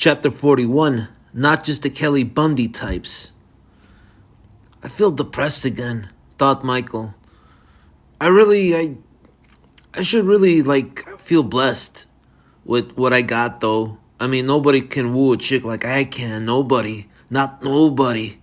Chapter 41, not just the Kelly Bundy types. I feel depressed again, thought Michael. I should really, feel blessed with what I got, though. I mean, nobody can woo a chick like I can. Nobody. Not nobody.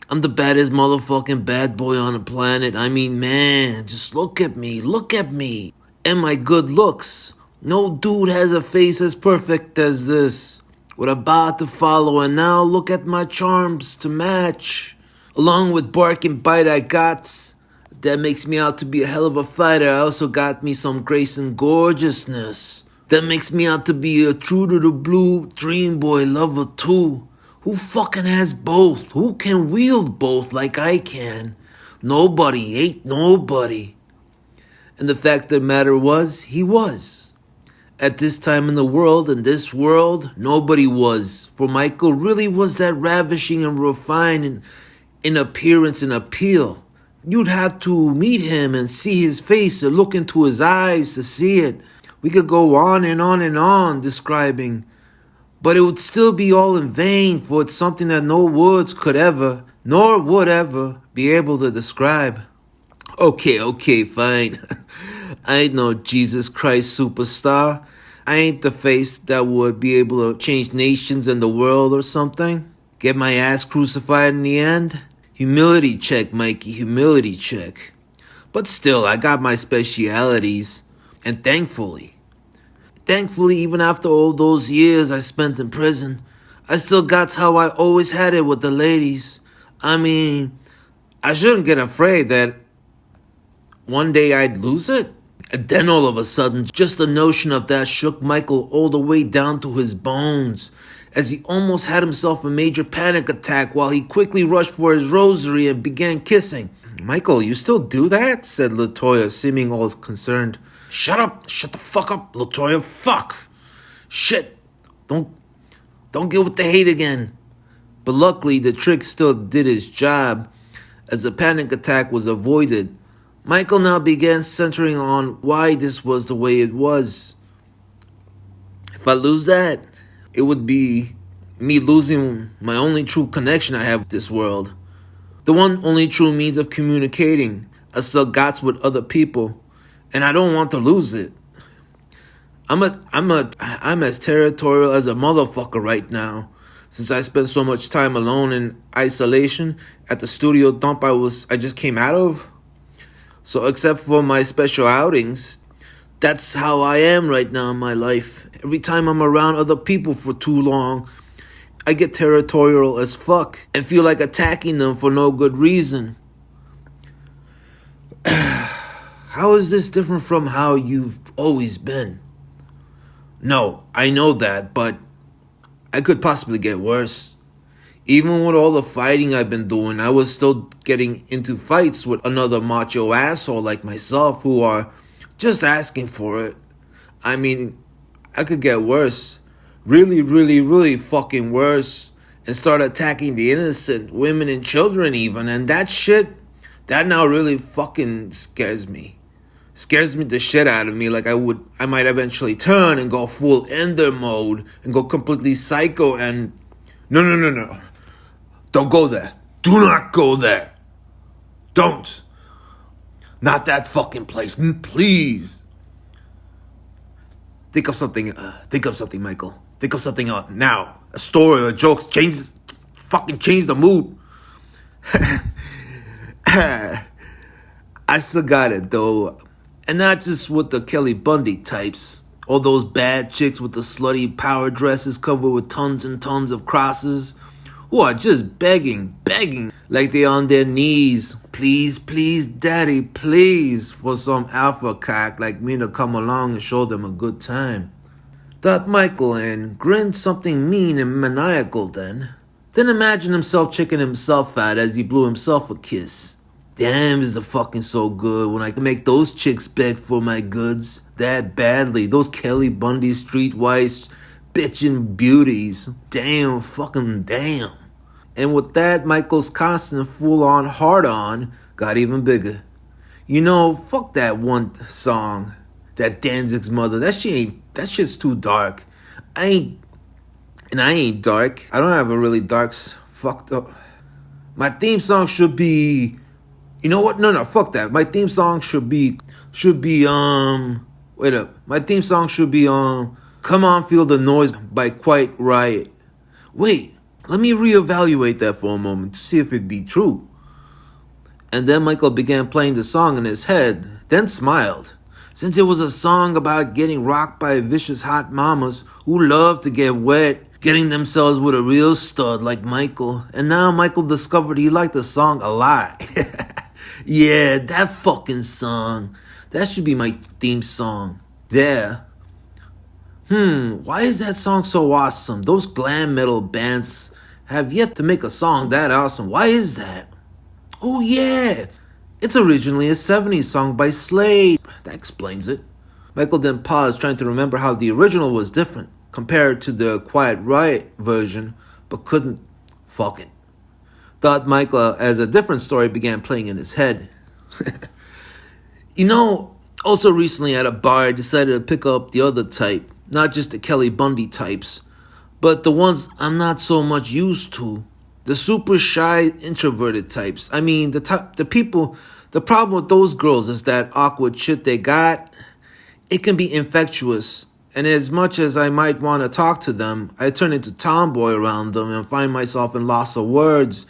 I'm the baddest motherfucking bad boy on the planet. I mean, man, just look at me. Look at me. And my good looks. No dude has a face as perfect as this. With a bot to follow, and now look at my charms to match. Along with bark and bite I got. That makes me out to be a hell of a fighter. I also got me some grace and gorgeousness. That makes me out to be a true to the blue dream boy lover too. Who fucking has both? Who can wield both like I can? Nobody, ain't nobody. And the fact of the matter was, he was. At this time in the world, nobody was. For Michael really was that ravishing and refined in appearance and appeal. You'd have to meet him and see his face and look into his eyes to see it. We could go on and on and on describing, but it would still be all in vain, for it's something that no words could ever, nor would ever, be able to describe. Okay, fine. I ain't no Jesus Christ superstar. I ain't the face that would be able to change nations and the world or something. Get my ass crucified in the end. Humility check, Mikey, humility check. But still, I got my specialities. And thankfully, even after all those years I spent in prison, I still got how I always had it with the ladies. I mean, I shouldn't get afraid that one day I'd lose it. And then all of a sudden, just the notion of that shook Michael all the way down to his bones, as he almost had himself a major panic attack while he quickly rushed for his rosary and began kissing. "Michael, you still do that?" said LaToya, seeming all concerned. Shut up! Shut the fuck up, LaToya! Fuck! Shit! Don't get with the hate again. But luckily, the trick still did its job, as the panic attack was avoided. Michael now began centering on why this was the way it was. If I lose that, it would be me losing my only true connection I have with this world. The one only true means of communicating I still got with other people, and I don't want to lose it. I'm as territorial as a motherfucker right now, since I spent so much time alone in isolation at the studio dump I just came out of. So except for my special outings, that's how I am right now in my life. Every time I'm around other people for too long, I get territorial as fuck and feel like attacking them for no good reason. How is this different from how you've always been? No, I know that, but I could possibly get worse. Even with all the fighting I've been doing, I was still getting into fights with another macho asshole like myself who are just asking for it. I mean, I could get worse. Really, really, really fucking worse. And start attacking the innocent, women and children even. And that shit, that now really fucking scares me. Scares me the shit out of me. Like I might eventually turn and go full ender mode and go completely psycho and... No. Don't go there. Do not go there. Don't. Not that fucking place. Please. Think of something, Michael. Think of something now. A story or a joke. Change the mood. I still got it, though. And not just with the Kelly Bundy types. All those bad chicks with the slutty power dresses covered with tons and tons of crosses, who are just begging, like they on their knees. Please, daddy, please, for some alpha cock like me to come along and show them a good time. Thought Michael and grinned something mean and maniacal then. Then imagined himself checking himself out as he blew himself a kiss. Damn, is the fucking so good when I can make those chicks beg for my goods that badly. Those Kelly Bundy streetwise bitchin' beauties. Damn, fucking damn. And with that, Michael's constant full-on hard-on got even bigger. You know, fuck that one song, that Danzig's Mother. That shit's too dark. I And I ain't dark. I don't have a really fucked up. My theme song should be. You know what? No, fuck that. My theme song should be. Wait up. My theme song should be "Come On Feel the Noise" by Quiet Riot. Wait, let me reevaluate that for a moment to see if it be true. And then Michael began playing the song in his head, then smiled. Since it was a song about getting rocked by vicious hot mamas who love to get wet, getting themselves with a real stud like Michael, and now Michael discovered he liked the song a lot. Yeah, that fucking song. That should be my theme song. There. Why is that song so awesome? Those glam metal bands have yet to make a song that awesome. Why is that? Oh yeah, it's originally a 70s song by Slade. That explains it. Michael then paused, trying to remember how the original was different compared to the Quiet Riot version, but couldn't. Fuck it. Thought Michael, as a different story began playing in his head. Also recently at a bar, I decided to pick up the other type, not just the Kelly Bundy types, but the ones I'm not so much used to. The super shy, introverted types. I mean, the problem with those girls is that awkward shit they got. It can be infectious. And as much as I might want to talk to them, I turn into tomboy around them and find myself in loss of words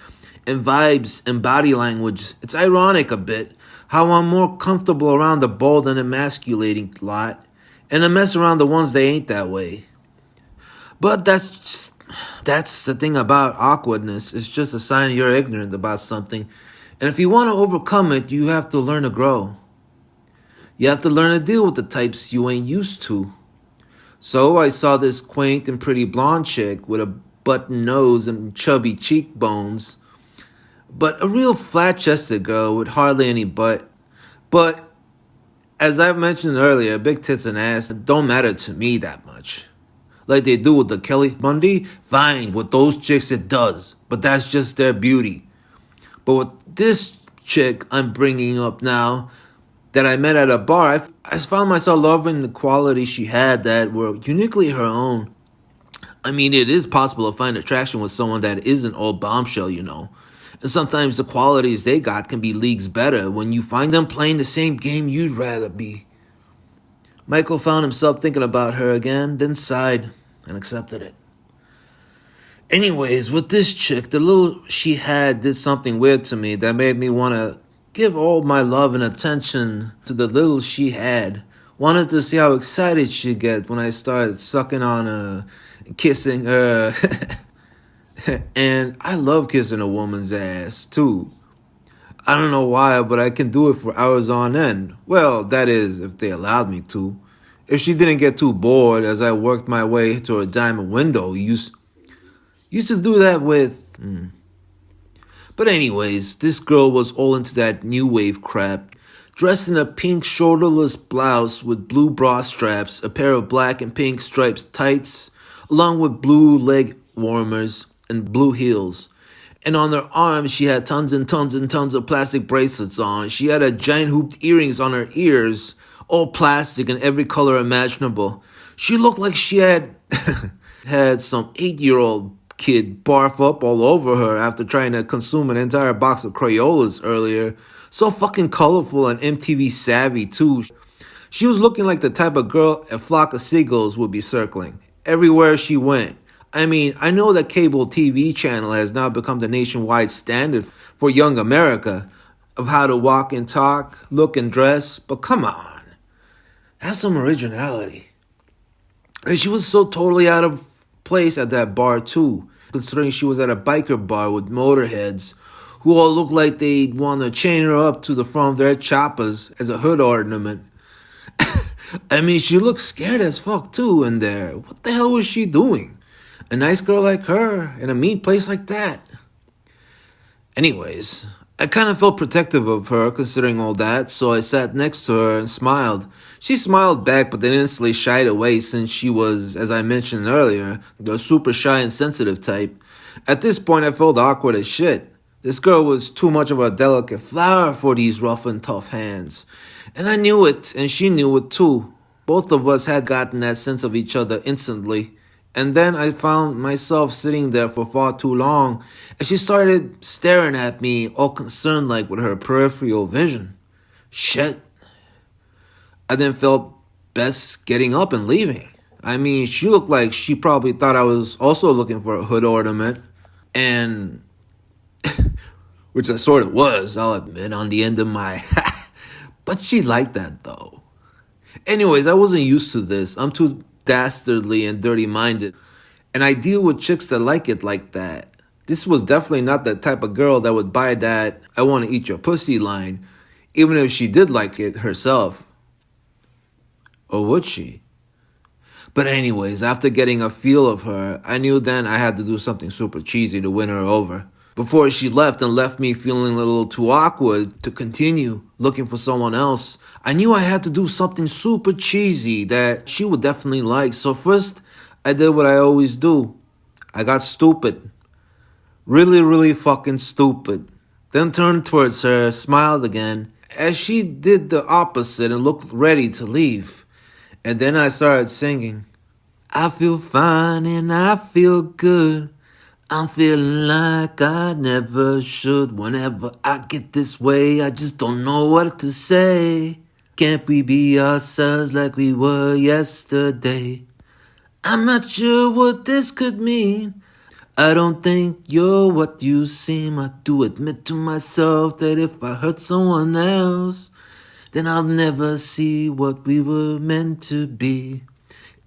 and vibes and body language. It's ironic a bit how I'm more comfortable around the bold and emasculating lot, and I mess around the ones they ain't that way. But that's the thing about awkwardness. It's just a sign you're ignorant about something. And if you want to overcome it, you have to learn to grow. You have to learn to deal with the types you ain't used to. So I saw this quaint and pretty blonde chick with a button nose and chubby cheekbones, but a real flat-chested girl with hardly any butt. But as I've mentioned earlier, big tits and ass don't matter to me that much. Like they do with the Kelly Bundy, fine, with those chicks it does, but that's just their beauty. But with this chick I'm bringing up now, that I met at a bar, I found myself loving the qualities she had that were uniquely her own. I mean, it is possible to find attraction with someone that isn't all bombshell, And sometimes the qualities they got can be leagues better when you find them playing the same game you'd rather be. Michael found himself thinking about her again, then sighed and accepted it. Anyways, with this chick, the little she had did something weird to me that made me want to give all my love and attention to the little she had. Wanted to see how excited she'd get when I started sucking on her, kissing her. And I love kissing a woman's ass, too. I don't know why, but I can do it for hours on end. Well, that is, if they allowed me to. If she didn't get too bored as I worked my way to a diamond window. Used to do that with... But anyways, this girl was all into that new wave crap. Dressed in a pink shoulderless blouse with blue bra straps, a pair of black and pink striped tights, along with blue leg warmers and blue heels. And on her arms, she had tons and tons and tons of plastic bracelets on. She had a giant hooped earrings on her ears, all plastic in every color imaginable. She looked like she had had some 8-year-old kid barf up all over her after trying to consume an entire box of Crayolas earlier. So fucking colorful and MTV savvy, too. She was looking like the type of girl a flock of seagulls would be circling everywhere she went. I mean, I know that cable TV channel has now become the nationwide standard for young America of how to walk and talk, look and dress, but come on. Have some originality. And she was so totally out of place at that bar, too, considering she was at a biker bar with motorheads who all looked like they'd want to chain her up to the front of their choppers as a hood ornament. I mean, she looked scared as fuck, too, in there. What the hell was she doing? A nice girl like her in a mean place like that. Anyways, I kind of felt protective of her considering all that, so I sat next to her and smiled. She smiled back, but then instantly shied away since she was, as I mentioned earlier, the super shy and sensitive type. At this point, I felt awkward as shit. This girl was too much of a delicate flower for these rough and tough hands. And I knew it, and she knew it too. Both of us had gotten that sense of each other instantly. And then I found myself sitting there for far too long, and she started staring at me, all concerned like with her peripheral vision. Shit. I then felt best getting up and leaving. I mean, she looked like she probably thought I was also looking for a hood ornament, and which I sort of was, I'll admit, on the end of my. But she liked that though. Anyways, I wasn't used to this. I'm too dastardly and dirty minded, and I deal with chicks that like it like that. This was definitely not the type of girl that would buy that "I want to eat your pussy" line, even if she did like it herself. Or would she? But anyways, after getting a feel of her, I knew then I had to do something super cheesy to win her over. Before she left and left me feeling a little too awkward to continue looking for someone else, I knew I had to do something super cheesy that she would definitely like. So first, I did what I always do. I got stupid. Really, really fucking stupid. Then turned towards her, smiled again, as she did the opposite and looked ready to leave. And then I started singing. I feel fine and I feel good. I'm feeling like I never should. Whenever I get this way, I just don't know what to say. Can't we be ourselves like we were yesterday? I'm not sure what this could mean. I don't think you're what you seem. I do admit to myself that if I hurt someone else, then I'll never see what we were meant to be.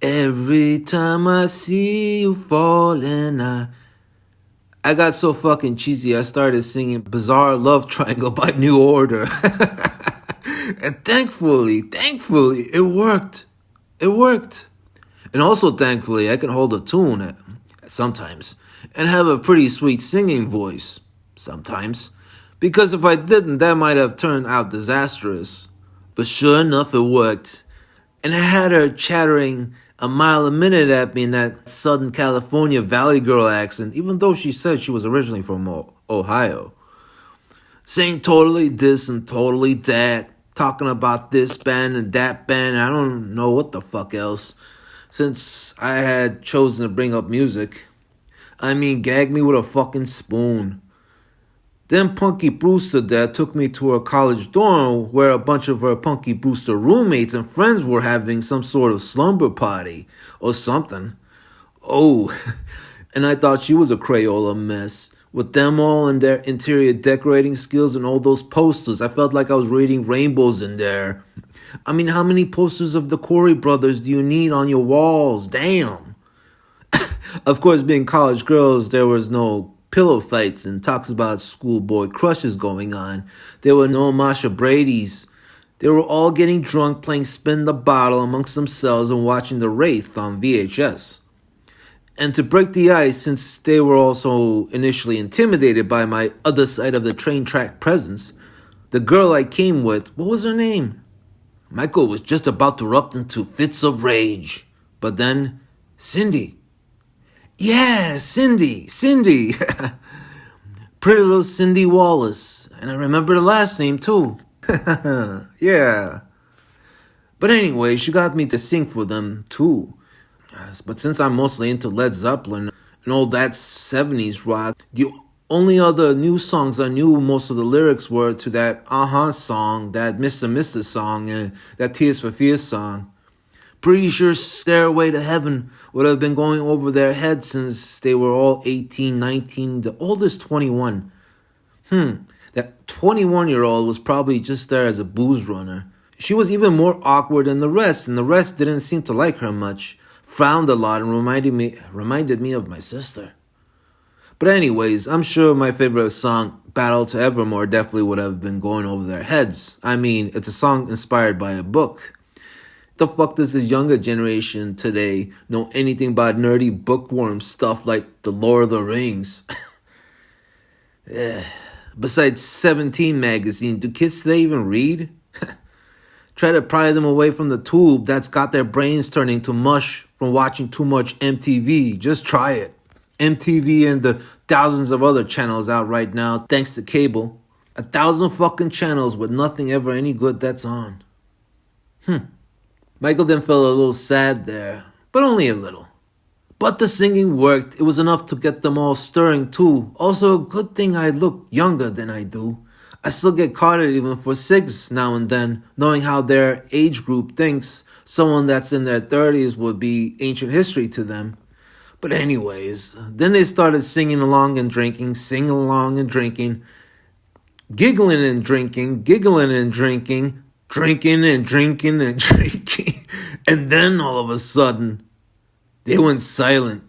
Every time I see you falling, I got so fucking cheesy, I started singing Bizarre Love Triangle by New Order. And thankfully, it worked. It worked. And also, thankfully, I can hold a tune sometimes and have a pretty sweet singing voice sometimes. Because if I didn't, that might have turned out disastrous. But sure enough, it worked. And I had her chattering a mile a minute at me in that Southern California Valley Girl accent, even though she said she was originally from Ohio. Saying totally this and totally that, talking about this band and that band, I don't know what the fuck else, since I had chosen to bring up music. I mean, gag me with a fucking spoon. Then Punky Brewster Dad took me to her college dorm where a bunch of her Punky Brewster roommates and friends were having some sort of slumber party or something. Oh, and I thought she was a Crayola mess. With them all and their interior decorating skills and all those posters, I felt like I was reading rainbows in there. I mean, how many posters of the Corey brothers do you need on your walls? Damn. Of course, being college girls, there was no pillow fights and talks about schoolboy crushes going on. There were no Masha Brady's. They were all getting drunk, playing spin the bottle amongst themselves and watching The Wraith on VHS. And to break the ice, since they were also initially intimidated by my other side of the train track presence, the girl I came with, what was her name? Michael was just about to erupt into fits of rage. But then, Cindy. Yeah, Cindy. Pretty little Cindy Wallace. And I remember the last name too. Yeah. But anyway, she got me to sing for them too. But since I'm mostly into Led Zeppelin and all that 70s rock, the only other new songs I knew most of the lyrics were to that Uh-huh song, that Mr. song, and that Tears for Fears song. Pretty sure Stairway to Heaven would have been going over their heads since they were all 18, 19, the oldest 21. That 21-year-old was probably just there as a booze runner. She was even more awkward than the rest, and the rest didn't seem to like her much, frowned a lot, and reminded me of my sister. But anyways, I'm sure my favorite song, Battle to Evermore, definitely would have been going over their heads. I mean, it's a song inspired by a book. The fuck does this younger generation today know anything about nerdy bookworm stuff like The Lord of the Rings? Besides 17 magazine, do kids today even read? Try to pry them away from the tube that's got their brains turning to mush from watching too much MTV. Just try it. MTV and the thousands of other channels out right now, thanks to cable. 1,000 fucking channels with nothing ever any good that's on. Michael then felt a little sad there, but only a little. But the singing worked. It was enough to get them all stirring too. Also, good thing I look younger than I do. I still get carded even for cigs now and then, knowing how their age group thinks. Someone that's in their 30s would be ancient history to them. But anyways, then they started singing along and drinking, singing along and drinking, giggling and drinking, giggling and drinking, drinking and drinking and drinking. And then all of a sudden, they went silent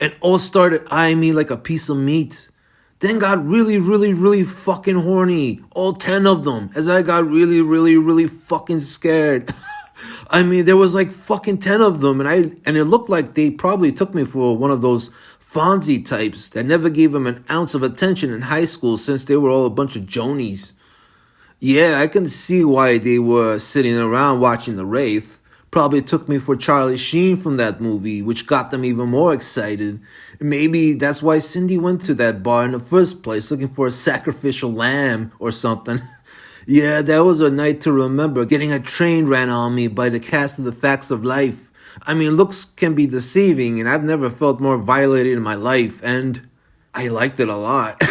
and all started eyeing me like a piece of meat. Then got really, really, really fucking horny. All 10 of them. As I got really, really, really fucking scared. I mean, there was like fucking 10 of them. And it looked like they probably took me for one of those Fonzie types that never gave them an ounce of attention in high school since they were all a bunch of Jonies. Yeah, I can see why they were sitting around watching the Wraith. Probably took me for Charlie Sheen from that movie, which got them even more excited. Maybe that's why Cindy went to that bar in the first place, looking for a sacrificial lamb or something. Yeah, that was a night to remember, getting a train ran on me by the cast of The Facts of Life. I mean, looks can be deceiving, and I've never felt more violated in my life, and I liked it a lot.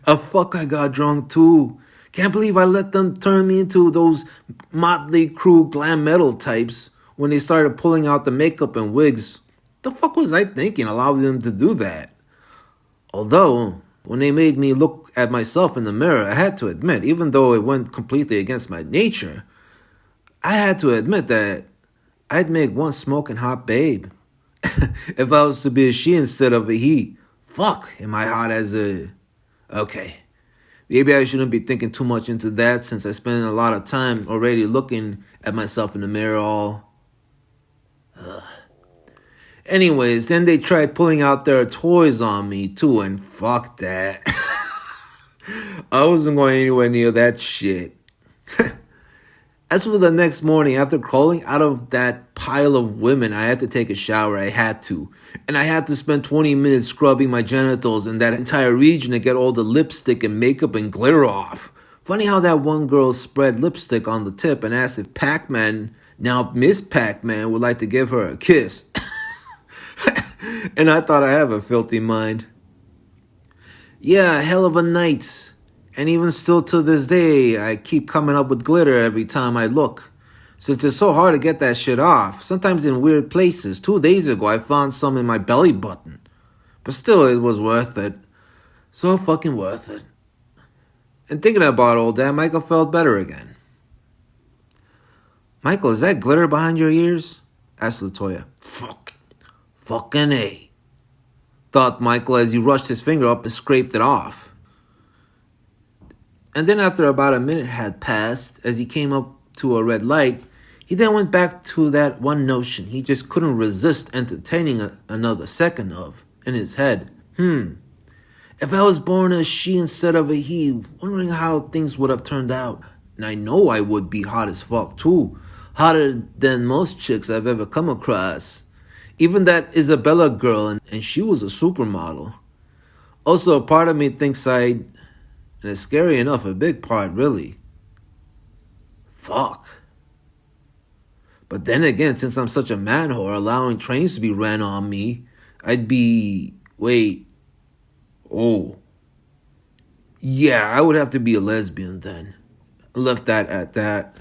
I got drunk too. Can't believe I let them turn me into those Motley Crue glam metal types when they started pulling out the makeup and wigs. The fuck was I thinking allowing them to do that? Although, when they made me look at myself in the mirror, I had to admit, even though it went completely against my nature, I had to admit that I'd make one smoking hot babe. If I was to be a she instead of a he. Fuck, am I hot as a... Okay. Maybe I shouldn't be thinking too much into that since I spend a lot of time already looking at myself in the mirror all... Anyways, then they tried pulling out their toys on me too, and fuck that. I wasn't going anywhere near that shit. As for the next morning, after crawling out of that pile of women, I had to take a shower. I had to. And I had to spend 20 minutes scrubbing my genitals and that entire region to get all the lipstick and makeup and glitter off. Funny how that one girl spread lipstick on the tip and asked if Pac-Man, now Miss Pac-Man, would like to give her a kiss. And I thought I have a filthy mind. Yeah, hell of a night. And even still to this day, I keep coming up with glitter every time I look. Since it's so hard to get that shit off, sometimes in weird places. 2 days ago, I found some in my belly button. But still, it was worth it. So fucking worth it. And thinking about all that, Michael felt better again. Michael, is that glitter behind your ears? Asked Latoya. Fucking A. Thought Michael as he rushed his finger up and scraped it off. And then after about a minute had passed, as he came up to a red light, he then went back to that one notion he just couldn't resist entertaining another second of in his head. If I was born a she instead of a he, wondering how things would have turned out. And I know I would be hot as fuck too. Hotter than most chicks I've ever come across. Even that Isabella girl, and she was a supermodel. Also, a part of me thinks and it's scary enough, a big part, really. Fuck. But then again, since I'm such a man whore, allowing trains to be ran on me, I'd be... Wait. Oh. Yeah, I would have to be a lesbian then. I left that at that.